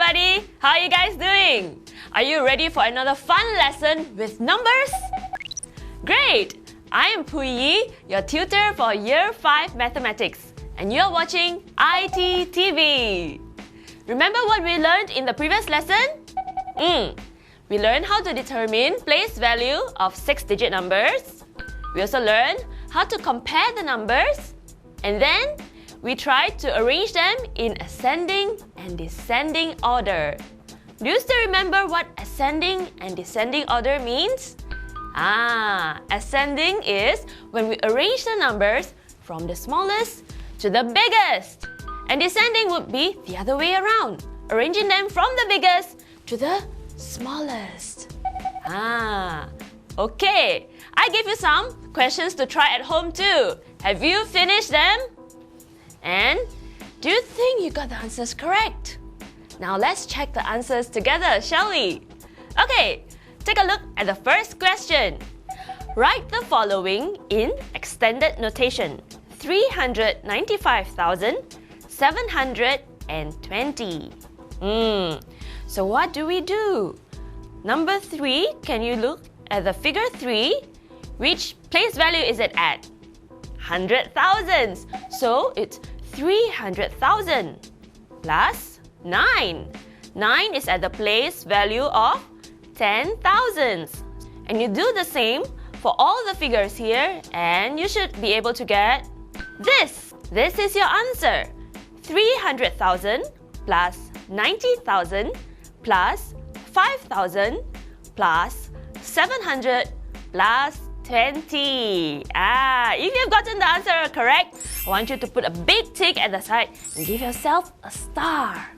everybody! How are you guys doing? Are you ready for another fun lesson with numbers? Great! I am Puyi, your tutor for Year 5 Mathematics, and you're watching iTTV. Remember what we learned in the previous lesson? We learned how to determine place value of 6-digit numbers. We also learned how to compare the numbers, and then we tried to arrange them in ascending and descending order. Do you still remember what ascending and descending order means? Ascending is when we arrange the numbers from the smallest to the biggest. And descending would be the other way around, arranging them from the biggest to the smallest. Okay. I gave you some questions to try at home too. Have you finished them? And do you think you got the answers correct? Now let's check the answers together, shall we? Okay, take a look at the first question. Write the following in extended notation. 395,720. So what do we do? Number 3, can you look at the figure 3? Which place value is it at? 100,000. So it's 300,000 plus 9. 9 is at the place value of 10,000. And you do the same for all the figures here, and you should be able to get this. This is your answer. 300,000 plus 90,000 plus 5,000 plus 700 plus 20. If you've gotten the answer correct, I want you to put a big tick at the side and give yourself a star.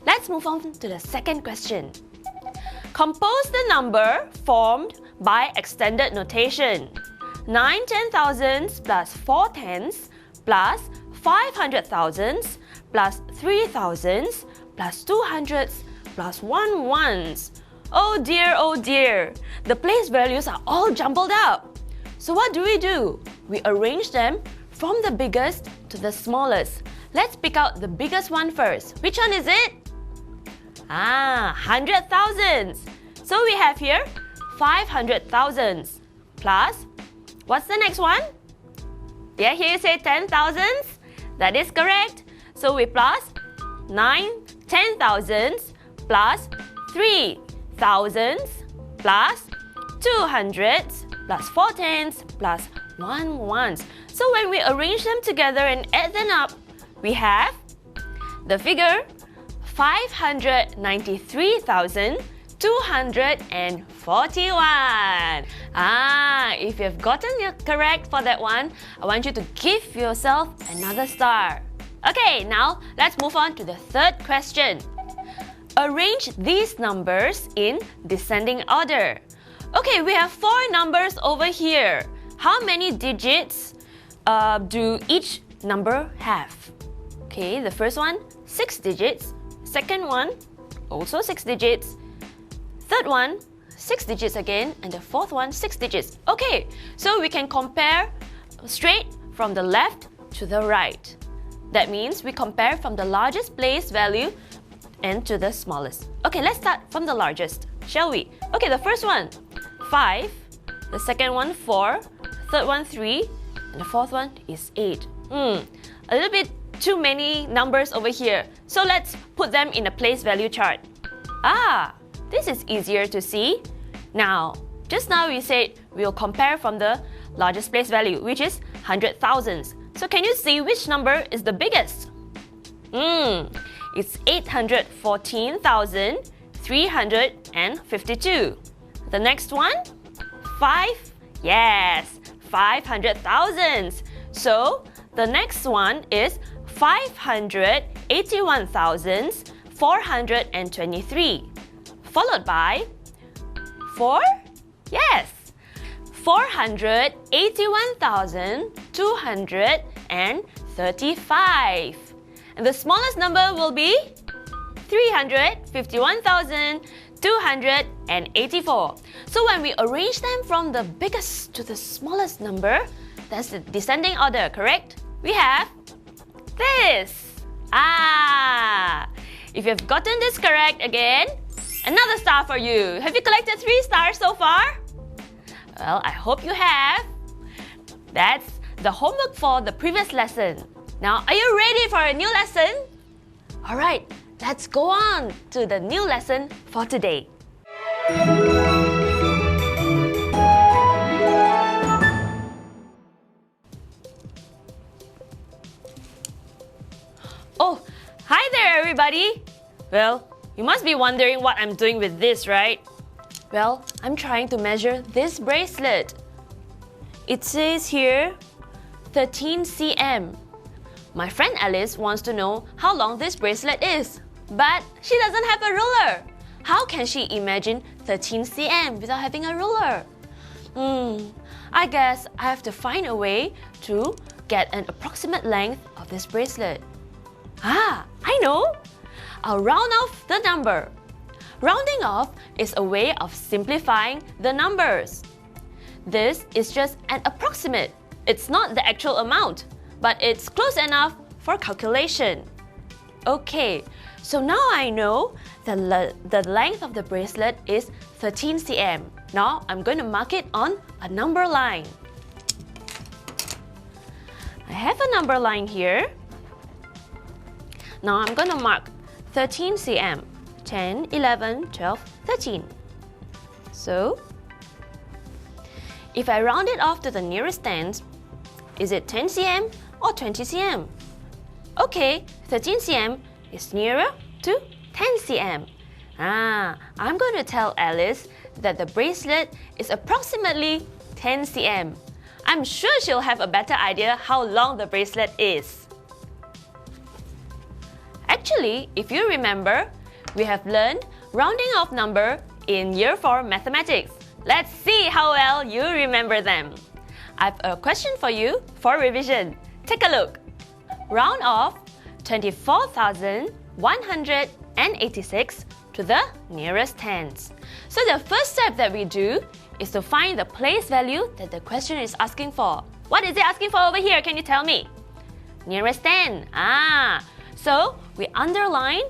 Let's move on to the second question. Compose the number formed by extended notation. 9 10,000s plus 4 10s plus 500,000s plus 3,000s plus 200s plus 1 ones. Oh dear, the place values are all jumbled up. So what do? We arrange them from the biggest to the smallest. Let's pick out the biggest one first. Which one is it? 100,000. So we have here 500,000 plus, what's the next one? Yeah, here you say 10,000. That is correct. So we plus 9 10,000s plus 3,000s plus 200s plus 4 10s plus 1 ones. So when we arrange them together and add them up, we have the figure 593,241. If you've gotten it correct for that one, I want you to give yourself another star. Okay, now let's move on to the third question. Arrange these numbers in descending order. Okay, we have 4 numbers over here. How many digits do each number have? Okay, the first one, 6 digits. Second one, also 6 digits. Third one, 6 digits again. And the fourth one, 6 digits. Okay, so we can compare straight from the left to the right. That means we compare from the largest place value and to the smallest. Okay, let's start from the largest, shall we? Okay, the first one, 5. The second one, 4. Third one, 3. And the fourth one is 8. A little bit too many numbers over here. So let's put them in a place value chart. This is easier to see. Now, just now we said we'll compare from the largest place value, which is 100,000. So can you see which number is the biggest? It's 814,352. The next one, 5. Yes, 500,000. So the next one is 581,423. Followed by 4. Yes, 481,235. And the smallest number will be 351,284. So when we arrange them from the biggest to the smallest number, that's the descending order, correct? We have this. If you've gotten this correct again, another star for you. Have you collected 3 stars so far? Well, I hope you have. That's the homework for the previous lesson. Now, are you ready for a new lesson? Alright, let's go on to the new lesson for today. Oh, hi there everybody! Well, you must be wondering what I'm doing with this, right? Well, I'm trying to measure this bracelet. It says here 13 cm. My friend Alice wants to know how long this bracelet is, but she doesn't have a ruler. How can she imagine 13 cm without having a ruler? I guess I have to find a way to get an approximate length of this bracelet. I know! I'll round off the number. Rounding off is a way of simplifying the numbers. This is just an approximate. It's not the actual amount, but it's close enough for calculation. Okay, so now I know the length of the bracelet is 13 cm. Now I'm going to mark it on a number line. I have a number line here. Now I'm going to mark 13 cm. 10, 11, 12, 13. So, if I round it off to the nearest tens, is it 10 cm or 20 cm? Okay, 13 cm is nearer to 10 cm. I'm going to tell Alice that the bracelet is approximately 10 cm. I'm sure she'll have a better idea how long the bracelet is. Actually, if you remember, we have learned rounding off number in Year 4 mathematics. Let's see how well you remember them. I have a question for you for revision. Take a look. Round off 24,186 to the nearest tens. So the first step that we do is to find the place value that the question is asking for. What is it asking for over here? Can you tell me? Nearest 10. So we underline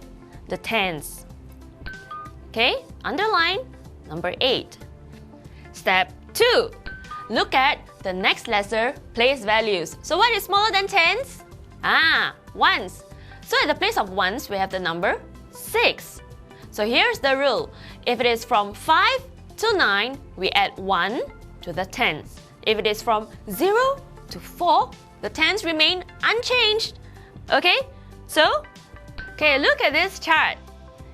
the tens. Okay, underline number 8. Step 2. Look at the next lesser place values. So what is smaller than tens? Ones. So at the place of ones, we have the number 6. So here's the rule. If it is from 5 to 9, we add 1 to the tens. If it is from 0 to 4, the tens remain unchanged. Okay? So, look at this chart.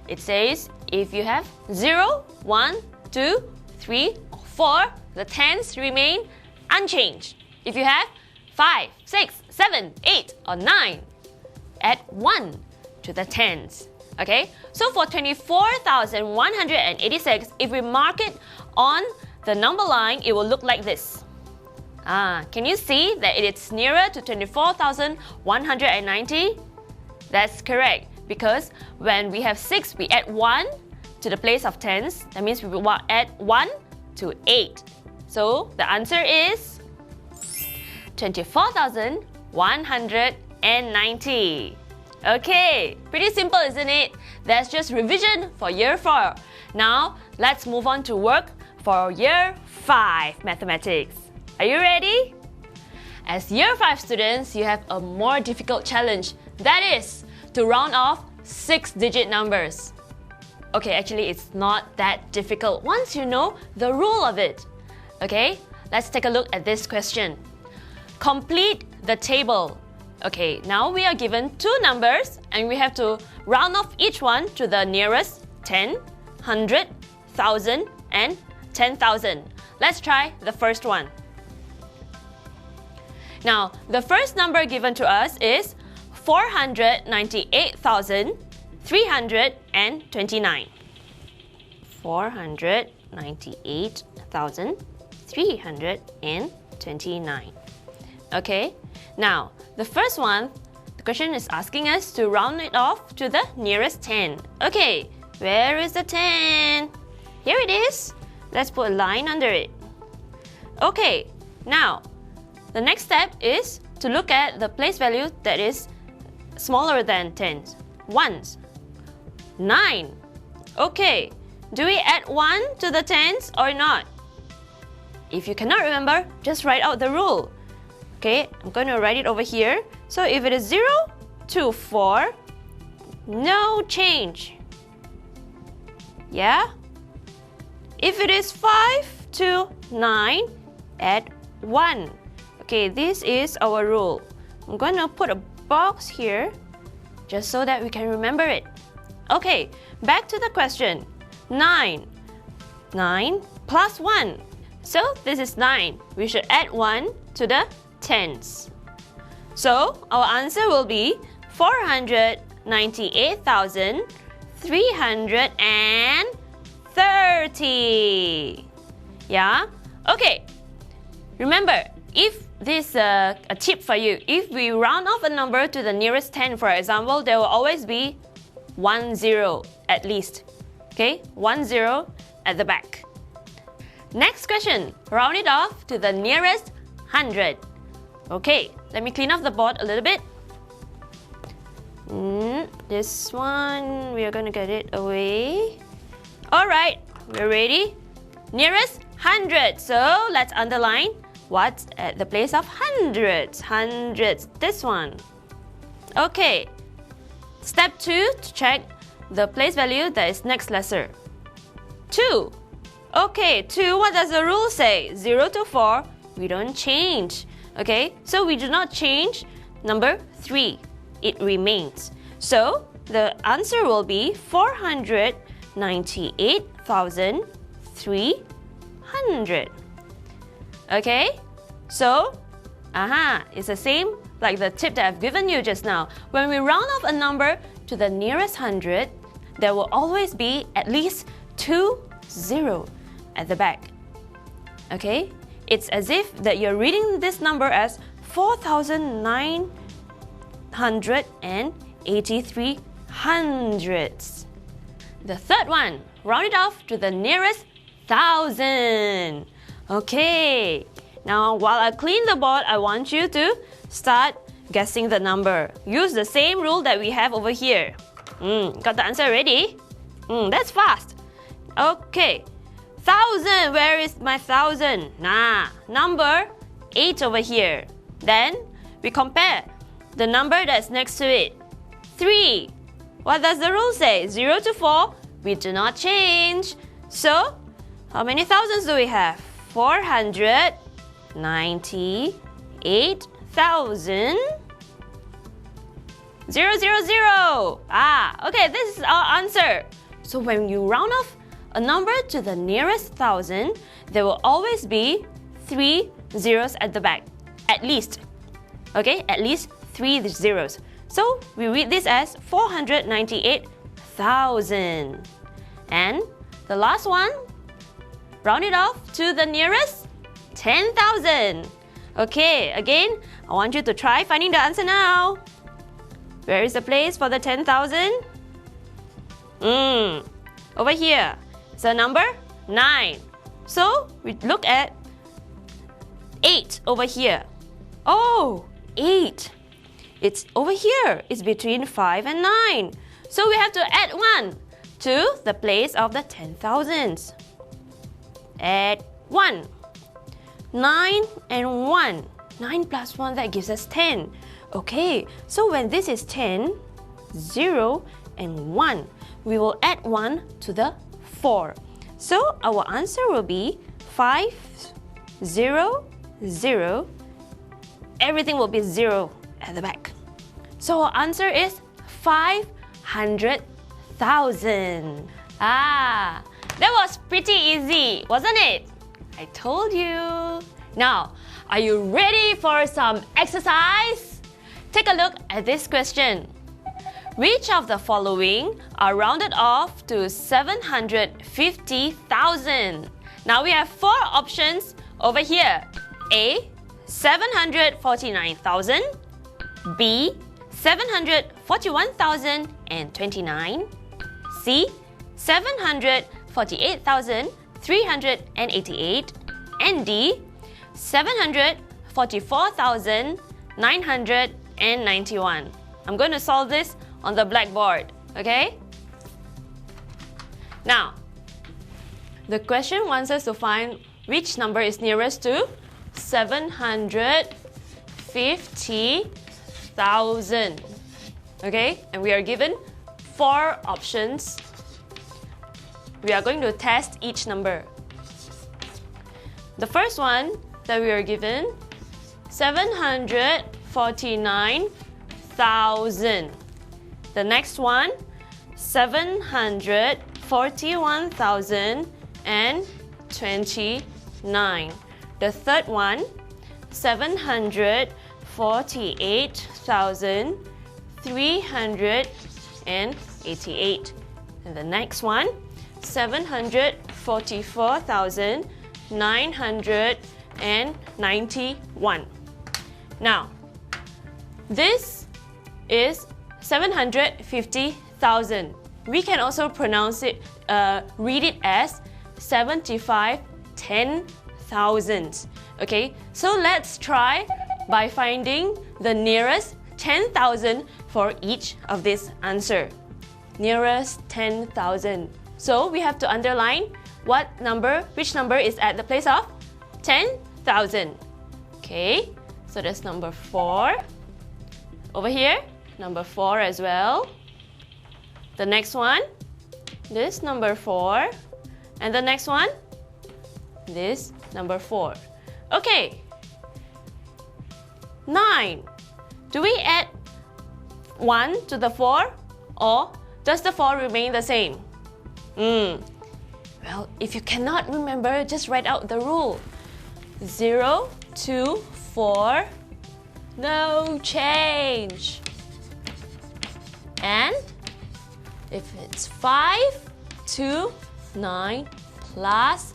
It says if you have 0, 1, 2, 3, or 4, the tens remain unchanged. If you have 5, 6, 7, 8, or 9, add 1 to the tens. Okay? So for 24,186, if we mark it on the number line, it will look like this. Can you see that it is nearer to 24,190? That's correct, because when we have 6, we add 1 to the place of tens. That means we will add 1 to 8. So the answer is 24,190. Okay, pretty simple, isn't it? That's just revision for Year 4. Now, let's move on to work for Year 5 mathematics. Are you ready? As Year 5 students, you have a more difficult challenge. That is to round off 6-digit numbers. Okay, actually it's not that difficult once you know the rule of it. Okay, let's take a look at this question. Complete the table. Okay, now we are given 2 numbers and we have to round off each one to the nearest 10, 100, 1000 and 10,000. Let's try the first one. Now, the first number given to us is 498,329. 498,329. Okay, now the first one, the question is asking us to round it off to the nearest 10. Okay, where is the 10? Here it is. Let's put a line under it. Okay, now the next step is to look at the place value that is smaller than 10s. Ones. 9. Okay, do we add 1 to the tens or not? If you cannot remember, just write out the rule. Okay, I'm going to write it over here. So if it is 0 to 4, no change. Yeah? If it is 5 to 9, add 1. Okay, this is our rule. I'm going to put a box here just so that we can remember it. Okay, back to the question. 9. 9 plus 1. So this is 9. We should add 1 to the tens. So our answer will be 498,330. Yeah? Okay. Remember, if this is a tip for you, if we round off a number to the nearest 10, for example, there will always be 1 0 at least. Okay? 1 0 at the back. Next question. Round it off to the nearest 100. Okay, let me clean off the board a little bit. This one, we are going to get it away. Alright, we're ready. Nearest 100. So let's underline what's at the place of hundreds. Hundreds, this one. Okay. Step 2 to check the place value that is next lesser. 2. Okay, 2, what does the rule say? 0 to 4, we don't change. Okay, so we do not change number 3. It remains. So the answer will be 498,300. Okay, so it's the same like the tip that I've given you just now. When we round off a number to the nearest 100, there will always be at least 2 zeros at the back. Okay, it's as if that you're reading this number as 4,983 hundredths. The third one, round it off to the nearest 1,000. Okay, now while I clean the board, I want you to start guessing the number. Use the same rule that we have over here. Got the answer ready? That's fast. Okay, 1,000. Where is my 1,000? Number 8 over here. Then we compare the number that's next to it. 3. What does the rule say? 0 to 4, we do not change. So, how many thousands do we have? 498,000. 000. Okay, this is our answer. So when you round off a number to the nearest 1,000, there will always be 3 zeros at the back. At least. Okay, at least 3 zeros. So we read this as 498,000. And the last one, round it off to the nearest 10,000. Okay, again, I want you to try finding the answer now. Where is the place for the 10,000? Over here. So number 9. So we look at 8 over here. Oh, 8. It's over here. It's between 5 and 9. So we have to add 1 to the place of the 10,000s. Add 1. 9 and 1. 9 plus 1, that gives us 10. Okay, so when this is 10, 0 and 1, we will add 1 to the 4. So our answer will be 5, 0, 0. Everything will be 0 at the back. So our answer is 500,000. That was pretty easy, wasn't it? I told you. Now, are you ready for some exercise? Take a look at this question. Which of the following are rounded off to 750,000? Now we have 4 options over here. A, 749,000. B, 741,029. C, 748,388. And D, 744,991. I'm going to solve this on the blackboard, okay? Now, the question wants us to find which number is nearest to 750,000. Okay, and we are given 4 options. We are going to test each number. The first one that we are given, 749,000. The next one, 741,029. The third one, 748,388. And the next one, 744,991. Now, this is 750,000. We can also pronounce it, read it as 75,10,000. Okay, so let's try by finding the nearest 10,000 for each of this answer. Nearest 10,000. So we have to underline which number is at the place of 10,000. Okay, so that's number 4. Over here, number 4 as well. The next one, this number 4. And the next one, this number 4. Okay. 9. Do we add 1 to the 4, or does the 4 remain the same? Well, if you cannot remember, just write out the rule. 0 to 4, no change. And if it's 5 to 9 plus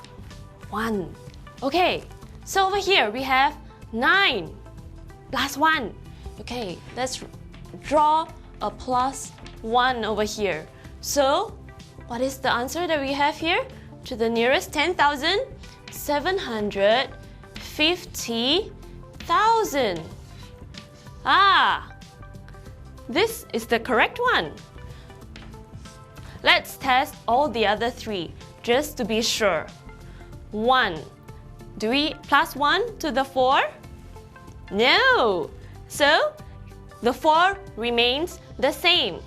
1. Okay, so over here we have 9 plus 1. Okay, let's draw a plus 1 over here. So, what is the answer that we have here? To the nearest 10,000, 750,000. This is the correct one. Let's test all the other 3, just to be sure. 1. Do we plus 1 to the 4? No! So, the 4 remains the same.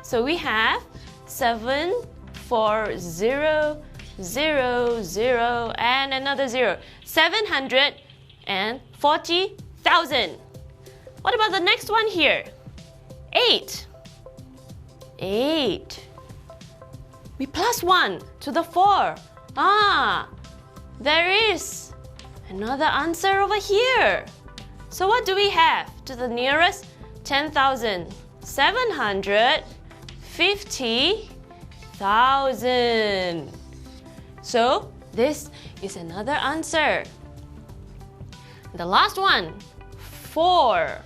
So we have 740,000 and another 0. 740,000. What about the next one here? 8. 8. We plus 1 to the 4. There is another answer over here. So what do we have to the nearest 10,000? 750,000. So this is another answer. The last one, 4.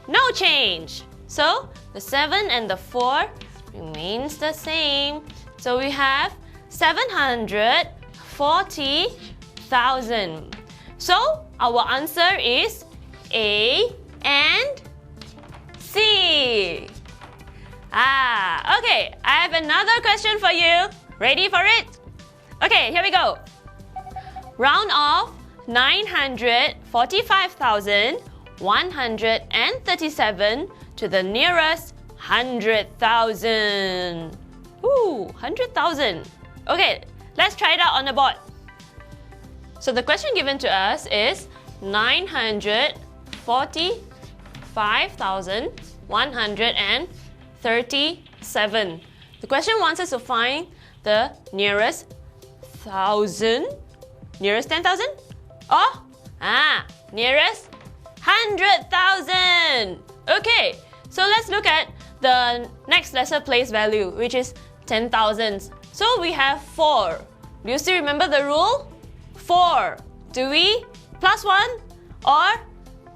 No change. So the 7 and the 4 remains the same. So we have 740,000. So our answer is A and C. Okay, I have another question for you. Ready for it? Okay, here we go. Round off 945,137 to the nearest 100,000. 100,000. Okay, let's try it out on the board. So the question given to us is 945,137. The question wants us to find the nearest 1,000, nearest 10,000, or nearest 100,000. Okay, so let's look at the next lesser place value, which is 10,000. So we have 4. Do you still remember the rule? 4. Do we plus 1 or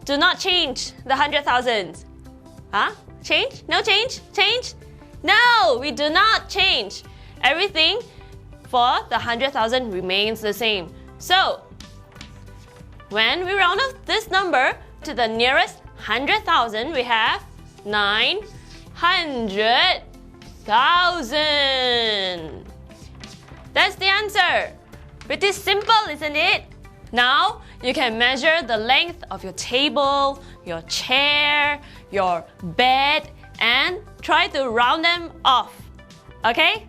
do not change the 100,000? Change? No change? Change? No, we do not change. Everything for the 100,000 remains the same. So, when we round off this number to the nearest 100,000, we have 900,000. That's the answer. Pretty simple, isn't it? Now, you can measure the length of your table, your chair, your bed, and try to round them off. Okay?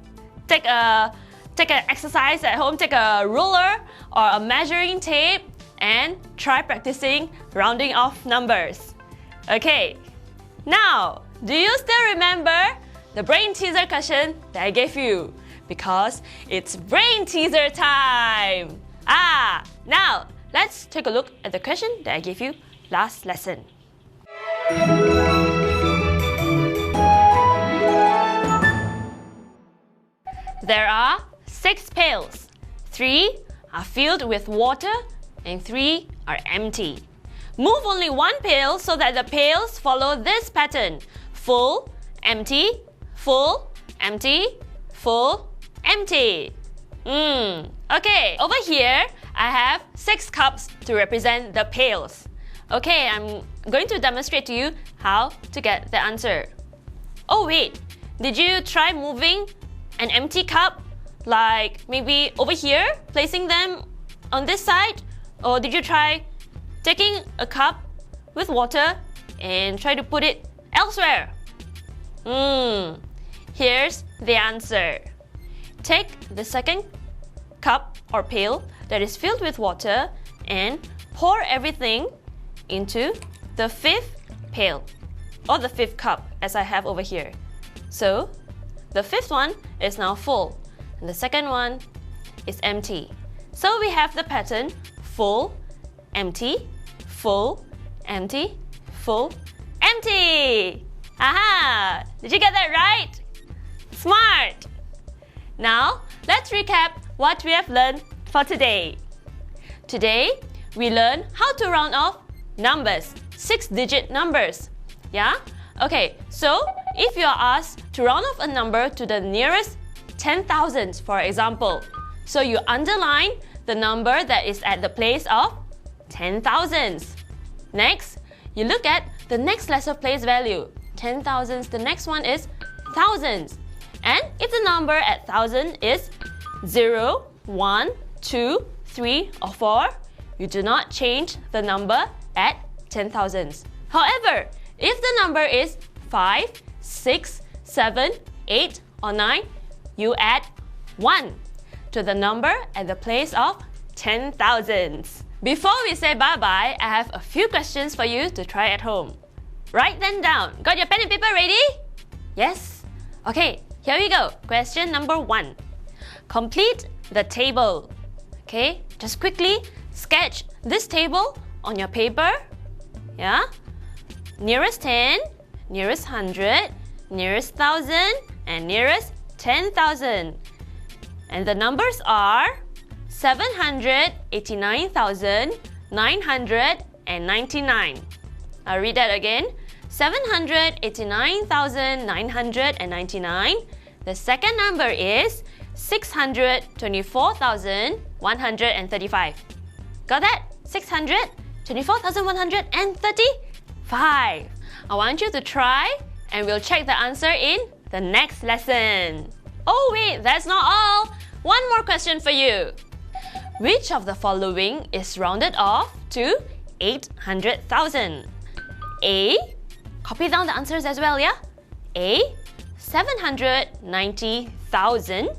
Take an exercise at home, take a ruler or a measuring tape and try practicing rounding off numbers. Okay, now, do you still remember the brain teaser question that I gave you? Because it's brain teaser time! Now, let's take a look at the question that I gave you last lesson. There are 6 pails. 3 are filled with water and 3 are empty. Move only one pail so that the pails follow this pattern. Full, empty, full, empty, full, empty. Okay, over here, I have 6 cups to represent the pails. Okay, I'm going to demonstrate to you how to get the answer. Oh wait, did you try moving an empty cup? Like maybe over here, placing them on this side? Or did you try taking a cup with water and try to put it elsewhere? Here's the answer. Take the second cup or pail that is filled with water and pour everything into the 5th pail or the 5th cup as I have over here. So the 5th one is now full and the second one is empty. So we have the pattern full, empty, full, empty, full, empty. Aha! Did you get that right? Smart! Now, let's recap what we have learned for today. Today, we learned how to round off numbers, 6-digit numbers. Yeah? Okay, so if you are asked to round off a number to the nearest 10,000s, for example, so you underline the number that is at the place of 10,000s. Next, you look at the next lesser place value. 10,000s, the next one is thousands. And if the number at 1,000 is 0, 1, 2, 3, or 4, you do not change the number at 10,000s. However, if the number is 5, 6, 7, 8, or 9, you add 1 to the number at the place of 10,000s. Before we say bye-bye, I have a few questions for you to try at home. Write them down. Got your pen and paper ready? Yes? Okay, here we go. Question number 1. Complete the table. Okay, just quickly sketch this table on your paper. Yeah? Nearest 10, nearest 100, nearest 1,000, and nearest 10,000. And the numbers are 789,999. I'll read that again. 789,999. The second number is 624,135. Got that? 624,135. I want you to try and we'll check the answer in the next lesson. Oh wait, that's not all. One more question for you. Which of the following is rounded off to 800,000? A, copy down the answers as well, yeah? A, 790,000.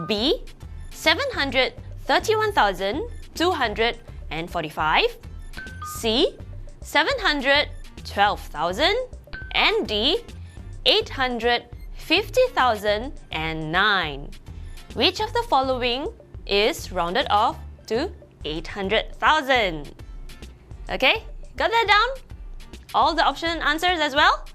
B, 731,245. C, 712,000. And D, 850,009. Which of the following is rounded off to 800,000? Okay, got that down? All the option answers as well?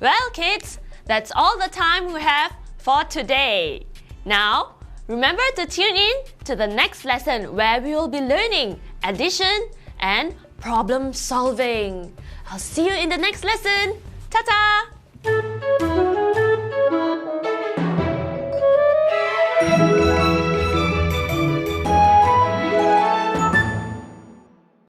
Well, kids, that's all the time we have for today. Now, remember to tune in to the next lesson where we will be learning addition and problem solving. I'll see you in the next lesson. Ta-ta!